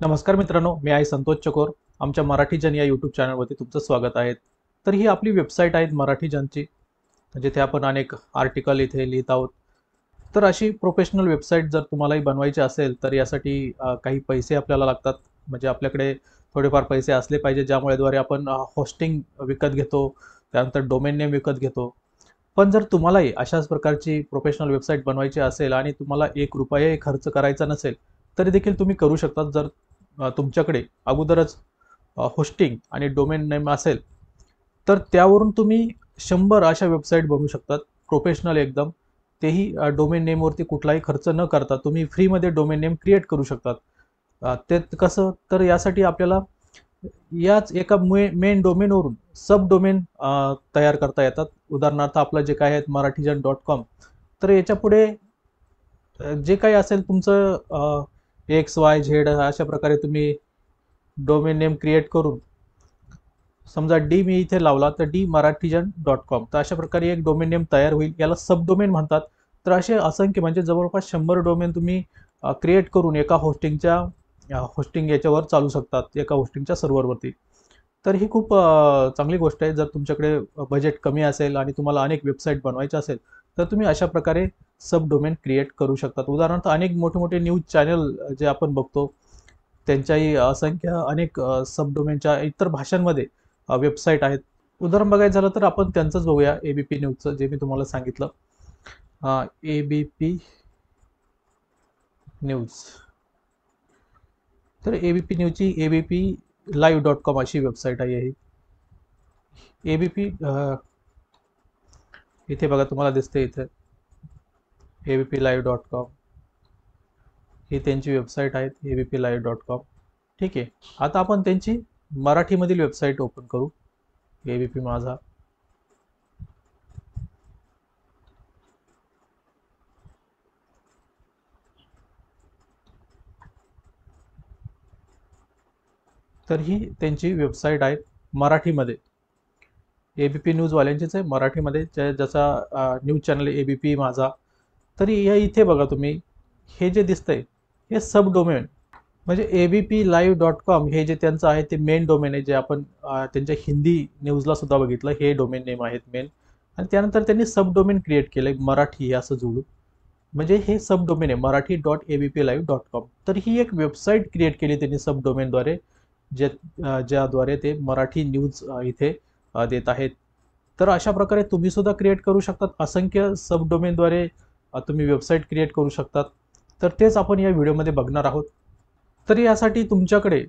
नमस्कार मित्रांनो, मी आहे संतोष चकोर. आमच्या मराठी जन या यूट्यूब चॅनलवरती तुमचं स्वागत आहे. तर ही आपली वेबसाईट आहे मराठी जनची, जिथे आपण अनेक आर्टिकल इथे लिहित आहोत. तर अशी प्रोफेशनल वेबसाईट जर तुम्हालाही बनवायची असेल तर यासाठी काही पैसे आपल्याला लागतात. म्हणजे आपल्याकडे थोडेफार पैसे असले पाहिजे, ज्यामुळेद्वारे आपण होस्टिंग विकत घेतो, त्यानंतर डोमेन नेम विकत घेतो. पण जर तुम्हालाही अशाच प्रकारची प्रोफेशनल वेबसाईट बनवायची असेल आणि तुम्हाला एक रुपयाही खर्च करायचा नसेल, तरी देखील तुम्ही करू शकता. जर तुमच्याकडे अगोदरच होस्टिंग आणि डोमेन नेम असेल, तर त्यावरून तुम्ही 100 अशा वेबसाईट बनवू शकतात, प्रोफेशनल एकदम. तेही डोमेन नेमवरती कुठलाही खर्च न करता तुम्ही फ्रीमध्ये डोमेन नेम क्रिएट करू शकतात. ते कसं, तर यासाठी आपल्याला याच एका मेन डोमेनवरून सब डोमेन तयार करता येतात. उदाहरणार्थ आपलं जे काय आहे मराठीजन.com, तर याच्या पुढे जे काही असेल तुमचं एक्स वाय झेड अशा प्रकारे तुम्ही डोमेन नेम क्रिएट करून, समजा डी मी इथे लावला तर डी-मराठीजन.com, तर अशा प्रकारे एक डोमेन नेम तयार होईल. याला सब डोमेन म्हणतात. तर असे असंख्य म्हणजे जवळपास 100 डोमेन तुम्ही क्रिएट करून एका होस्टिंग याच्यावर चालू शकतात, एका होस्टिंगच्या सर्व्हरवरती. तर ही खूप चांगली गोष्ट आहे. जर तुमच्याकडे बजेट कमी असेल आणि तुम्हाला अनेक वेबसाईट बनवायच्या असेल, तर तुम्ही अशा प्रकारे सब डोमेन क्रिएट करू शकतात. उदाहरणार्थ अनेक मोठे मोठे न्यूज चॅनल जे आपण बघतो, त्यांच्याही असंख्य अनेक सब डोमेनच्या इतर भाषांमध्ये वेबसाईट आहेत. उदाहरण बघायचं झालं तर आपण त्यांचंच बघूया, एबीपी न्यूजचं, जे मी तुम्हाला सांगितलं. ABP news. तर एबीपी न्यूजची abplive.com अशी वेबसाईट आहे ही. एबीपी इथे बघा, तुम्हाला दिसते इथे abplive.com, ही त्यांची वेबसाईट आहे abplive.com. ठीक आहे. आता आपण त्यांची मराठीमधील वेबसाईट ओपन करू, एबीपी माझा. तर ही त्यांची वेबसाईट आहे मराठीमध्ये. एबीपी न्यूजवाल्यांचीच आहे मराठीमध्ये, ज्याचा न्यूज चॅनल एबीपी माझा. तरी या इथे बघा तुम्ही, हे जे दिसतंय हे सब डोमेन, म्हणजे abplive.com हे जे त्यांचं आहे ते मेन डोमेन आहे, जे आपण त्यांच्या हिंदी न्यूजला सुद्धा बघितलं, हे डोमेन नेम आहेत मेन. आणि त्यानंतर त्यांनी सब डोमेन क्रिएट केलंय मराठी असं जोडून, म्हणजे हे सब डोमेन आहे मराठी.abplive.com. तर ही एक वेबसाईट क्रिएट केली त्यांनी सब डोमेनद्वारे, जे ज्याद्वारे ते मराठी न्यूज इथे देत आहेत. तर अशा प्रकारे तुम्ही सुद्धा क्रिएट करू शकतात. असंख्य सब डोमेनद्वारे तुम्ही वेबसाईट क्रिएट करू शकतात. तर तेच आपण या व्हिडिओमध्ये बघणार आहोत. तर यासाठी तुमच्याकडे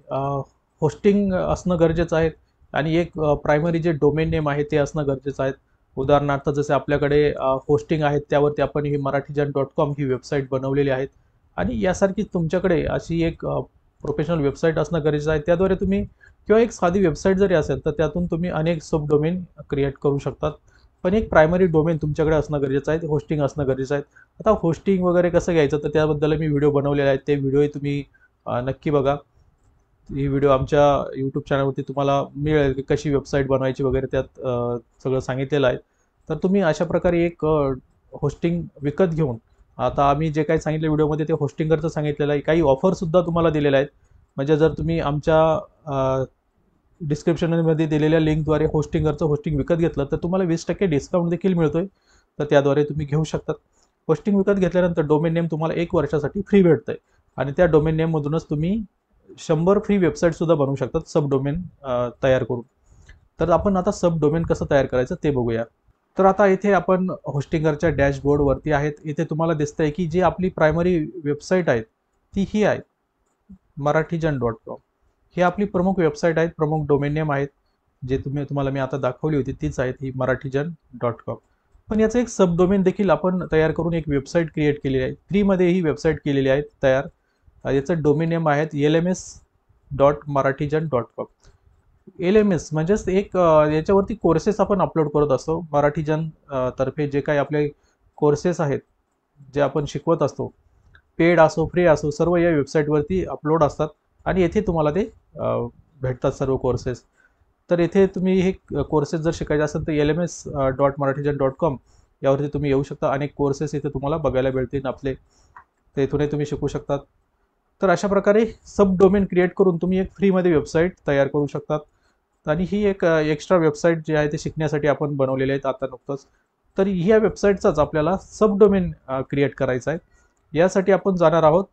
होस्टिंग असणं गरजेचं आहे आणि एक प्रायमरी जे डोमेन नेम आहे ते असणं गरजेचं आहे. उदाहरणार्थ जसे आपल्याकडे होस्टिंग आहेत, त्यावरती आपण ही मराठीजन.com ही वेबसाईट बनवलेली आहेत. आणि यासारखी तुमच्याकडे अशी एक प्रोफेशनल वेबसाईट असणं गरजेचं आहे. त्याद्वारे तुम्ही, किंवा एक साधी वेबसाईट जरी असेल तर त्यातून तुम्ही अनेक सब डोमेन क्रिएट करू शकतात. पण एक प्रायमरी डोमेन तुमच्याकडे असणं गरजेचं आहे, होस्टिंग असणं गरजेचं आहे. आता होस्टिंग वगैरे कसं घ्यायचं, तर त्याबद्दल मी व्हिडिओ बनवलेले आहेत. ते व्हिडिओही तुम्ही नक्की बघा. ही व्हिडिओ आमच्या यूट्यूब चॅनलवरती तुम्हाला मिळेल, की कशी वेबसाईट बनवायची वगैरे, त्यात सगळं सांगितलेलं आहे. तर तुम्ही अशा प्रकारे एक होस्टिंग विकत घेऊन, आता आम्ही जे काही सांगितलं व्हिडिओमध्ये ते होस्टिंगरचं सांगितलेलं आहे. काही ऑफरसुद्धा तुम्हाला दिलेल्या आहेत. म्हणजे जर तुम्ही आमच्या डिस्क्रिप्शनमध्ये दिलेल्या लिंकद्वारे होस्टिंग विकत घेतलं, तर तुम्हाला 20% डिस्काउंट देखील मिळतोय. तर त्याद्वारे तुम्ही घेऊ शकतात. होस्टिंग विकत घेतल्यानंतर डोमेन नेम तुम्हाला 1 वर्षासाठी फ्री भेटतंय. आणि त्या डोमेन नेममधूनच तुम्ही 100 फ्री वेबसाईटसुद्धा बनवू शकतात सब डोमेन तयार करून. तर आपण आता सब डोमेन कसं तयार करायचं ते बघूया. तर आता इथे आपण होस्टिंगरच्या डॅशबोर्डवरती आहेत. इथे तुम्हाला दिसतंय की जी आपली प्रायमरी वेबसाईट आहे ती ही आहे, मराठीजन.com. ही आपली प्रमुख वेबसाईट आहे, प्रमुख डोमेन नेम आहेत. जे तुम्हाला मी आता दाखवली होती तीच आहेत, ही मराठीजन.com. पण याचं एक सब डोमेन देखील आपण तयार करून एक वेबसाईट क्रिएट केलेली आहे. फ्रीमध्ये ही वेबसाईट केलेली आहे तयार. याचं डोमेन नेम आहेत lms.maratijan.com. LMS म्हणजेच एक याच्यावरती कोर्सेस आपण अपलोड करत असतो. मराठीजन तर्फे जे काही आपले कोर्सेस आहेत, जे आपण शिकवत असतो, पेड असो फ्री असो, सर्व या वेबसाईटवरती अपलोड असतात. आणि येथे तुम्हाला ते भेटतात सर्व कोर्सेस. तर येथे तुम्ही हे कोर्सेस जर शिकायचे असेल तर lms.maratijan.com यावरती तुम्ही येऊ शकता. अनेक कोर्सेस इथे तुम्हाला बघायला मिळतील आपले, तर इथूनही तुम्ही शिकू शकतात. तर अशा प्रकारे सब डोमेन क्रिएट करून तुम्ही एक फ्रीमध्ये वेबसाईट तयार करू शकतात आणि ही एक एक्स्ट्रा वेबसाईट जी आहे ते शिकण्यासाठी आपण बनवलेले आहेत आता नुकतंच. तर ह्या वेबसाईटचाच आपल्याला सब डोमेन क्रिएट करायचा आहे. यासाठी आपण जाणार आहोत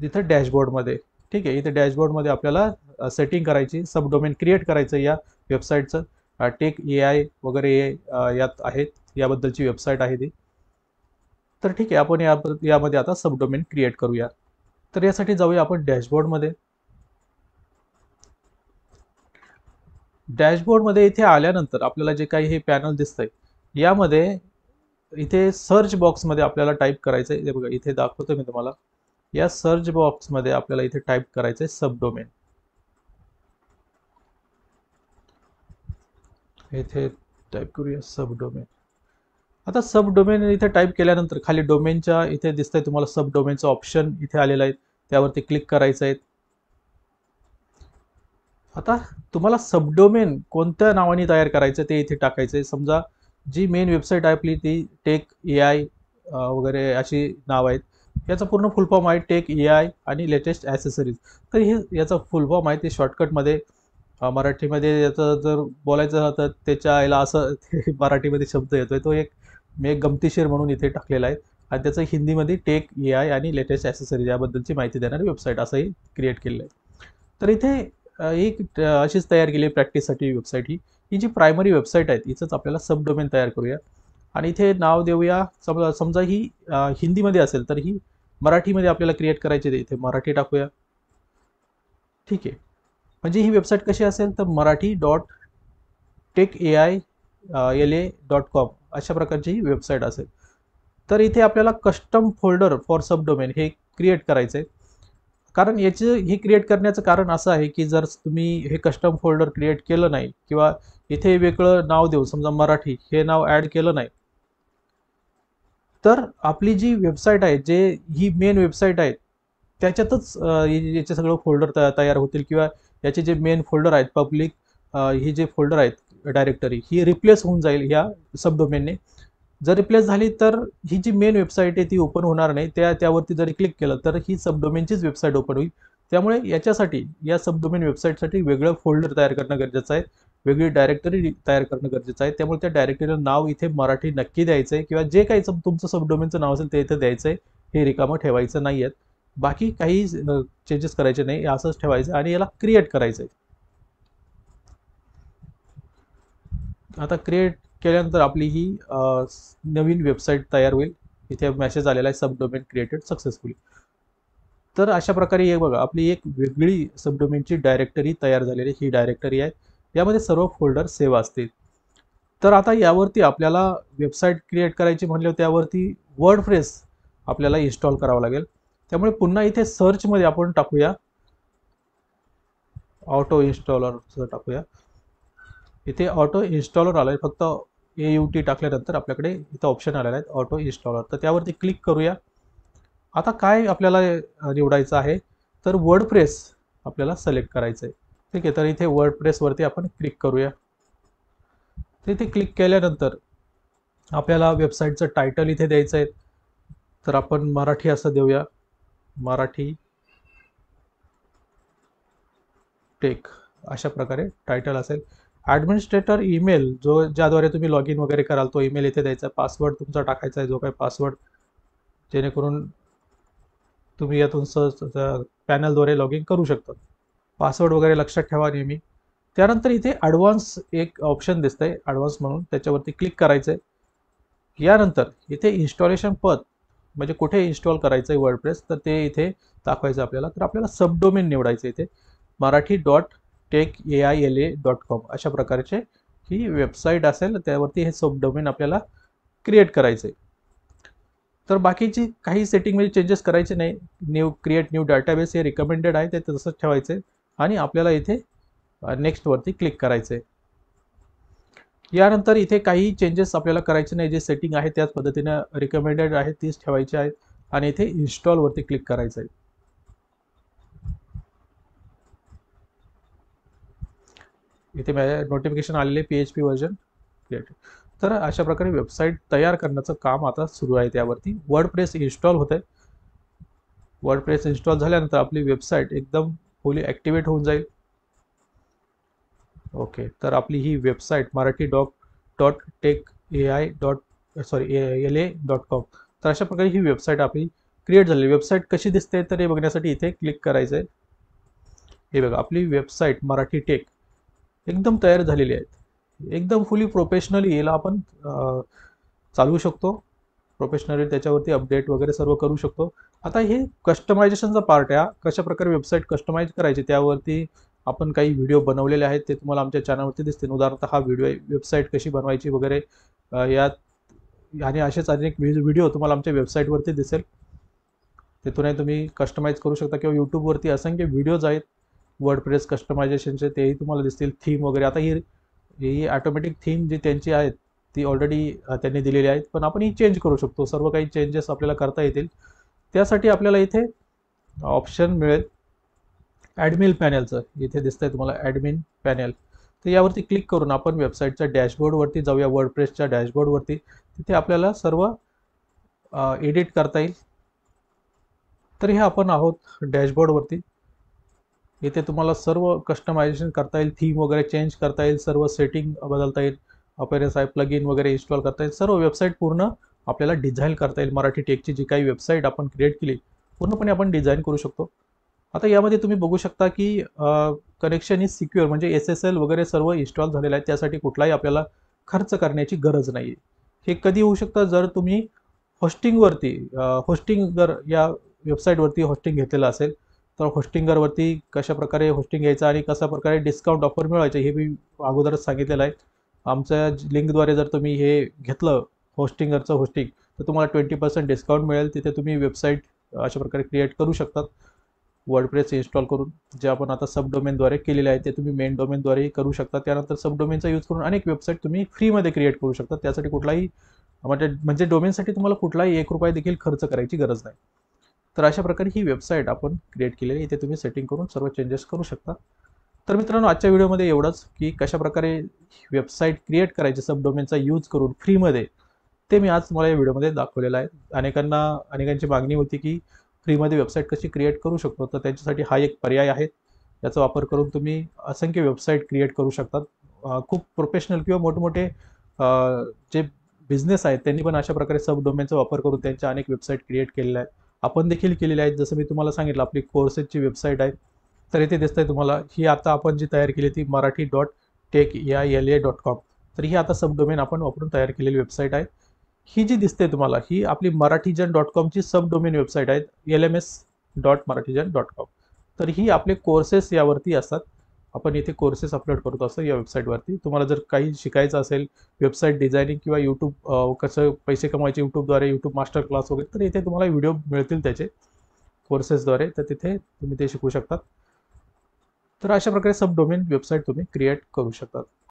इथं डॅशबोर्डमध्ये. ठीक आहे, इथे डॅशबोर्डमध्ये आपल्याला सेटिंग करायची, सब डोमेन क्रिएट करायचं या वेबसाईटचं. टेक AI वगैरे यात आहेत, याबद्दलची वेबसाईट आहे ती. तर ठीक आहे, आपण यामध्ये आता सब डोमेन क्रिएट करूया. तर यासाठी जाऊया आपण डॅशबोर्डमध्ये. डॅशबोर्डमध्ये इथे आल्यानंतर आपल्याला जे काही हे पॅनल दिसतंय, यामध्ये इथे सर्च बॉक्समध्ये आपल्याला टाईप करायचं आहे. बघा इथे दाखवतो मी तुम्हाला. या सर्च बॉक्समध्ये आपल्याला इथे टाईप करायचं आहे सब डोमेन. इथे टाईप करूया सब डोमेन. आता सब डोमेन इथे टाईप केल्यानंतर खाली डोमेनच्या इथे दिसतंय तुम्हाला सब डोमेनचं ऑप्शन इथे आलेलं आहे, त्यावरती क्लिक करायचं आहे. आता तुम्हाला सबडोमेन कोणत्या नावाने तयार करायचं ते इथे टाकायचं आहे. समजा जी मेन वेबसाईट आहे आपली ती टेक AI वगैरे अशी नाव आहेत. याचा पूर्ण फुल फॉर्म आहे टेक AI आणि लेटेस्ट ॲसेसरीज. तर हे याचा फुल फॉर्म आहे ते शॉर्टकटमध्ये मराठीमध्ये याचं जर बोलायचं झालं तर त्याच्या याला असं मराठीमध्ये शब्द येतोय, तो एक मी एक गमतीशीर म्हणून इथे टाकलेला आहे आणि त्याचं हिंदीमध्ये टेक AI आणि लेटेस्ट ॲसेसरीज याबद्दलची माहिती देणारी वेबसाईट असंही क्रिएट केलेलं आहे. तर इथे एक अशीच तयार केली प्रॅक्टिससाठी वेबसाईट. ही जी प्रायमरी वेबसाईट आहे हिचंच आपल्याला सब डोमेन तयार करूया आणि इथे नाव देऊया. समजा ही हिंदीमध्ये असेल तर ही मराठीमध्ये आपल्याला क्रिएट करायची, इथे मराठी टाकूया. ठीक आहे, म्हणजे ही वेबसाईट कशी असेल तर marathi.tekai.la.com अशा प्रकारची ही वेबसाईट असेल. तर इथे आपल्याला custom folder for sub domain हे क्रिएट करायचं आहे. कारण याचे हे क्रिएट करण्याचं कारण असं आहे की जर तुम्ही हे कस्टम फोल्डर क्रिएट केलं नाही किंवा इथे वेगळं नाव देऊ, समजा मराठी हे नाव ॲड केलं नाही, तर आपली जी वेबसाईट आहे, जे ही मेन वेबसाईट आहे त्याच्यातच याचे सगळं फोल्डर तयार होतील किंवा याचे जे मेन फोल्डर आहेत पब्लिक, ही जे फोल्डर आहेत डायरेक्टरी ही रिप्लेस होऊन जाईल ह्या सब डोमेनने. जर रिप्लेस झाली तर ही जी मेन वेबसाईट आहे ती ओपन होणार नाही. त्यावरती जरी क्लिक केलं तर ही सब डोमेनचीच वेबसाईट ओपन होईल. त्यामुळे याच्यासाठी या सब डोमेन वेबसाईटसाठी वेगळं फोल्डर तयार करणं गरजेचं आहे, वेगळी डायरेक्टरी तयार करणं गरजेचं आहे. त्यामुळे त्या डायरेक्टरीला नाव इथे मराठी नक्की द्यायचं आहे किंवा जे काही तुमचं सब डोमेनचं नाव असेल ते इथे द्यायचं आहे. हे रिकामं ठेवायचं नाही आहेत. बाकी काही चेंजेस करायचे नाही, असंच ठेवायचं आणि याला क्रिएट करायचं आहे. आता क्रिएट केल्यानंतर आपली ही नवीन वेबसाईट तयार होईल. इथे मेसेज आलेला आहे सब डोमेन क्रिएटेड सक्सेसफुली. तर अशा प्रकारे हे बघा आपली एक वेगळी सब डोमेनची डायरेक्टरी तयार झालेली ही डायरेक्टरी आहे. यामध्ये सर्व फोल्डर सेव्ह असतील. तर आता यावरती आपल्याला वेबसाईट क्रिएट करायची म्हटल्यावर त्यावरती वर्डप्रेस आपल्याला इन्स्टॉल करावं लागेल. त्यामुळे पुन्हा इथे सर्चमध्ये आपण टाकूया ऑटो इन्स्टॉलर टाकूया. इथे ऑटो इन्स्टॉलर आलं आहे, फक्त AUT टाकल्यानंतर आपल्याकडे इथं ऑप्शन आलेला आहे ऑटो इन्स्टॉलर. तर त्यावरती क्लिक करूया. आता काय आपल्याला निवडायचं आहे तर वर्डप्रेस आपल्याला सिलेक्ट करायचं आहे. ठीक आहे, तर इथे वर्डप्रेसवरती आपण क्लिक करूया. तिथे क्लिक केल्यानंतर आपल्याला वेबसाईटचं टायटल इथे द्यायचं आहे. तर आपण मराठी असं देऊया, मराठी टेक अशा प्रकारे टायटल असेल. ॲडमिनिस्ट्रेटर ईमेल ज्याद्वारे तुम्ही लॉग इन वगैरे कराल तो ईमेल इथे द्यायचा. पासवर्ड तुमचा टाकायचा आहे, जो काही पासवर्ड, जेणेकरून तुम्ही यातून सहज पॅनलद्वारे लॉग इन करू शकता. पासवर्ड वगैरे लक्षात ठेवा नेहमी. त्यानंतर इथे ॲडव्हान्स एक ऑप्शन दिसतंय ॲडव्हान्स म्हणून, त्याच्यावरती क्लिक करायचं आहे. यानंतर इथे इन्स्टॉलेशन पथ म्हणजे कुठे इन्स्टॉल करायचं आहे वर्डप्रेस तर ते इथे दाखवायचं आपल्याला. तर आपल्याला सब डोमेन निवडायचं इथे marathi.tekai.la.com अशा प्रकारचे ही वेबसाईट असेल, त्यावरती हे सब डोमेन आपल्याला क्रिएट करायचं आहे. तर बाकीची काही सेटिंगमध्ये चेंजेस करायचे नाही. क्रिएट न्यू डाटाबेस हे रिकमेंडेड आहे, ते तसंच ठेवायचं आहे आणि आपल्याला इथे नेक्स्टवरती क्लिक करायचं आहे. यानंतर इथे काही चेंजेस आपल्याला करायचे नाही, जे सेटिंग आहे त्याच पद्धतीने रिकमेंडेड आहे तीच ठेवायची आहेत आणि इथे इन्स्टॉलवरती क्लिक करायचं आहे. इथे नोटिफिकेशन आलेले PHP व्हर्जन क्रिएट. तर अशा प्रकारे वेबसाईट तयार करण्याचं काम आता सुरू आहे. त्यावरती वर्डप्रेस इन्स्टॉल होत आहे. वर्डप्रेस इन्स्टॉल झाल्यानंतर आपली वेबसाईट एकदम फुली ॲक्टिवेट होऊन जाईल. ओके, तर आपली ही वेबसाईट marathi.tech.ai.com, तर अशा प्रकारे ही वेबसाईट आपली क्रिएट झालेली. वेबसाईट कशी दिसते तर हे बघण्यासाठी इथे क्लिक करायचं आहे. हे बघा, आपली वेबसाईट मराठी टेक एकदम तयार झालेली आहे. एकदम फुली प्रोफेशनली याला आपण चालवू शकतो. प्रोफेशनली त्याच्यावरती अपडेट वगैरे सर्व करू शकतो. आता हे कस्टमायझेशनचा पार्ट आहे. कशा प्रकारे वेबसाईट कस्टमाइज करायची त्यावरती आपण काही व्हिडिओ बनवलेले आहेत, ते तुम्हाला आमच्या चॅनलवरती दिसतील. उदाहरणार्थ हा व्हिडिओ आहे, वेबसाईट कशी बनवायची वगैरे यात, आणि असेच अनेक व्हिडिओ तुम्हाला आमच्या वेबसाईटवरती दिसेल. तिथूनही तुम्ही कस्टमाइज करू शकता, किंवा यूट्यूबवरती असंख्य व्हिडिओज आहेत वर्डप्रेस कस्टमायझेशनचे, तेही तुम्हाला दिसतील. थीम वगैरे, आता ही ऑटोमॅटिक थीम जी त्यांची आहेत ती ऑलरेडी त्यांनी दिलेली आहेत, पण आपण ही चेंज करू शकतो. सर्व काही चेंजेस आपल्याला करता येतील. त्यासाठी आपल्याला इथे ऑप्शन मिळेल ॲडमिन पॅनलचं. इथे दिसतंय तुम्हाला ॲडमिन पॅनल. तर यावरती क्लिक करून आपण वेबसाईटच्या डॅशबोर्डवरती जाऊया, वर्डप्रेसच्या डॅशबोर्डवरती. तिथे आपल्याला सर्व एडिट करता येईल. तर हे आपण आहोत डॅशबोर्डवरती. इथे तुम्हाला सर्व कस्टमायझेशन करता येईल, थीम वगैरे चेंज करता येईल, सर्व सेटिंग बदलता येईल, अपीअरन्स आहे, प्लगइन वगैरे इन्स्टॉल करता येईल. सर्व वेबसाईट पूर्ण आपल्याला डिझाईन करता येईल. मराठी टेकची जी काही वेबसाईट आपण क्रिएट केली पूर्णपणे आपण डिझाईन करू शकतो. आता यामध्ये तुम्ही बघू शकता की कनेक्शन इज सिक्युअर, म्हणजे SSL वगैरे सर्व इन्स्टॉल झालेलं आहे. त्यासाठी कुठलाही आपल्याला खर्च करण्याची गरज नाही. हे कधी होऊ शकतं जर तुम्ही होस्टिंगवरती जर या वेबसाईटवरती होस्टिंग घेतलेलं असेल, तर होस्टिंगरवरती कशा प्रकारे होस्टिंग घ्यायचं आणि कशा प्रकारे डिस्काउंट ऑफर मिळवायचे हे मी अगोदरच सांगितलेलं आहे. आमच्या लिंकद्वारे जर तुम्ही हे घेतलं होस्टिंगरचं होस्टिंग, तर तुम्हाला 20% डिस्काउंट मिळेल. तिथे तुम्ही वेबसाईट अशा प्रकारे क्रिएट करू शकतात वर्डप्रेस इन्स्टॉल करून. जे आपण आता सबडोमेनद्वारे केलेले आहे ते तुम्ही मेन डोमेनद्वारेही करू शकता. त्यानंतर सबडोमेनचा यूज करून अनेक वेबसाईट तुम्ही फ्रीमध्ये क्रिएट करू शकता. त्यासाठी कुठलाही म्हणजे डोमेनसाठी तुम्हाला कुठलाही 1 रुपया देखील खर्च करायची गरज नाही. तर अशा प्रकारे ही वेबसाईट आपण क्रिएट केलेली. इथे तुम्ही सेटिंग करून सर्व चेंजेस करू शकता. तर मित्रांनो, आजच्या व्हिडिओमध्ये एवढंच, की कशाप्रकारे वेबसाईट क्रिएट करायची सबडोमेनचा यूज करून फ्रीमध्ये, ते मी आज तुम्हाला या व्हिडिओमध्ये दाखवलेलं आहे. अनेकांची मागणी होती की फ्रीमध्ये वेबसाईट कशी क्रिएट करू शकतो, तर त्यांच्यासाठी हा एक पर्याय आहे. याचा वापर करून तुम्ही असंख्य वेबसाईट क्रिएट करू शकतात. खूप प्रोफेशनल किंवा मोठमोठे जे बिझनेस आहेत त्यांनी पण अशा प्रकारे सबडोमेनचा वापर करून त्यांच्या अनेक वेबसाईट क्रिएट केलेल्या आहेत. आपण देखील केलेले आहेत. जसं मी तुम्हाला सांगितलं, आपली कोर्सेसची वेबसाईट आहे. तर इथे दिसतंय तुम्हाला, ही आता आपण जी तयार केली ती marathi.tech.ai.com. तर ही आता सबडोमेन आपण वापरून तयार केलेली वेबसाईट आहे. ही जी दिसते तुम्हाला, ही आपली marathijn.com सबडोमेन वेबसाईट आहे, lms.marathijn.com. तर ही आपले कोर्सेस यावरती असतात. आपण इथे कोर्सेस अपलोड करत असतो या वेबसाईटवरती. तुम्हाला जर काही शिकायचं असेल, वेबसाईट डिझायनिंग किंवा यूट्यूब कसं पैसे कमवायचे यूट्यूबद्वारे, यूट्यूब मास्टर क्लास वगैरे, तर इथे तुम्हाला व्हिडिओ मिळतील त्याचे कोर्सेसद्वारे. तर तिथे तुम्ही ते शिकू शकतात. तर अशा प्रकारे सबडोमेन वेबसाईट तुम्ही क्रिएट करू शकतात.